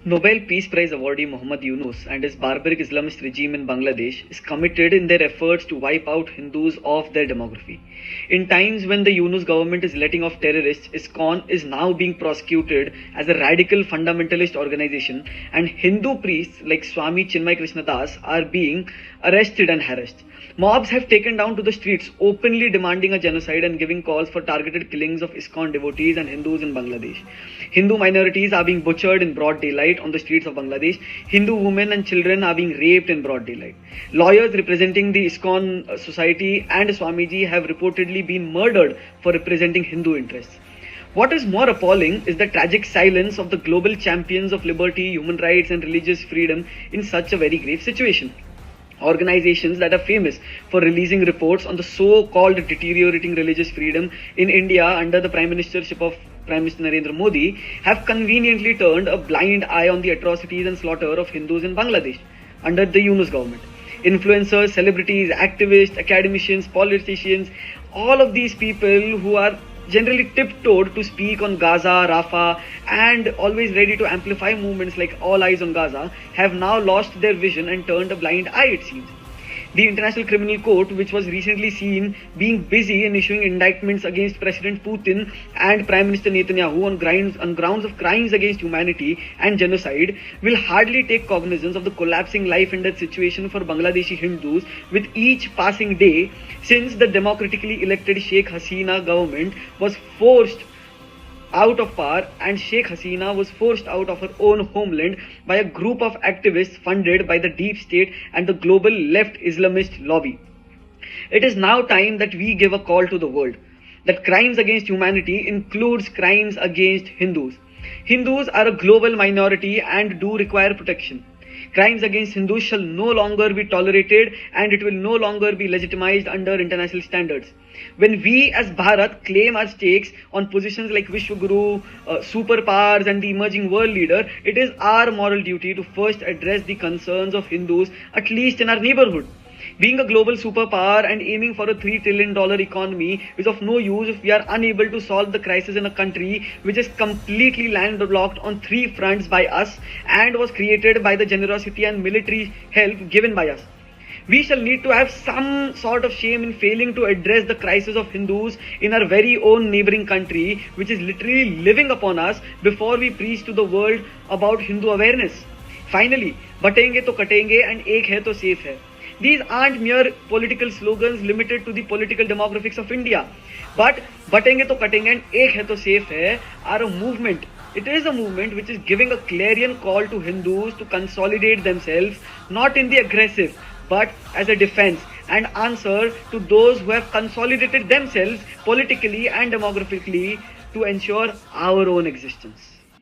Nobel Peace Prize awardee Muhammad Yunus and his barbaric Islamist regime in Bangladesh is committed in their efforts to wipe out Hindus off their demography. In times when the Yunus government is letting off terrorists, ISKON is now being prosecuted as a radical fundamentalist organization, and Hindu priests like Swami Chinmay Krishna are being arrested and harassed. Mobs have taken down to the streets, openly demanding a genocide and giving calls for targeted killings of ISKCON devotees and Hindus in Bangladesh. Hindu minorities are being butchered in broad daylight on the streets of Bangladesh. Hindu women and children are being raped in broad daylight. Lawyers representing the ISKCON society and Swamiji have reportedly been murdered for representing Hindu interests. What is more appalling is the tragic silence of the global champions of liberty, human rights and religious freedom in such a very grave situation. Organizations that are famous for releasing reports on the so-called deteriorating religious freedom in India under the Prime Ministership of Prime Minister Narendra Modi have conveniently turned a blind eye on the atrocities and slaughter of Hindus in Bangladesh under the Yunus government. Influencers, celebrities, activists, academicians, politicians, all of these people who are generally tiptoed to speak on Gaza, Rafah, and always ready to amplify movements like All Eyes on Gaza, have now lost their vision and turned a blind eye, it seems. The International Criminal Court, which was recently seen being busy in issuing indictments against President Putin and Prime Minister Netanyahu on grounds of crimes against humanity and genocide, will hardly take cognizance of the collapsing life and death situation for Bangladeshi Hindus with each passing day, since the democratically elected Sheikh Hasina government was forced out of power, and Sheikh Hasina was forced out of her own homeland by a group of activists funded by the deep state and the global left Islamist lobby. It is now time that we give a call to the world that crimes against humanity includes crimes against Hindus. Hindus are a global minority and do require protection. Crimes against Hindus shall no longer be tolerated, and it will no longer be legitimized under international standards. When we as Bharat claim our stakes on positions like Vishwaguru, superpowers and the emerging world leader, it is our moral duty to first address the concerns of Hindus, at least in our neighborhood. Being a global superpower and aiming for a $3 trillion economy is of no use if we are unable to solve the crisis in a country which is completely landlocked on three fronts by us and was created by the generosity and military help given by us. We shall need to have some sort of shame in failing to address the crisis of Hindus in our very own neighboring country, which is literally living upon us, before we preach to the world about Hindu awareness. Finally, batenge to katenge and ek hai to safe hai. These aren't mere political slogans limited to the political demographics of India, but batenge to katenge and ek hai to safe hai are a movement. It is a movement which is giving a clarion call to Hindus to consolidate themselves, not in the aggressive, but as a defense and answer to those who have consolidated themselves politically and demographically to ensure our own existence.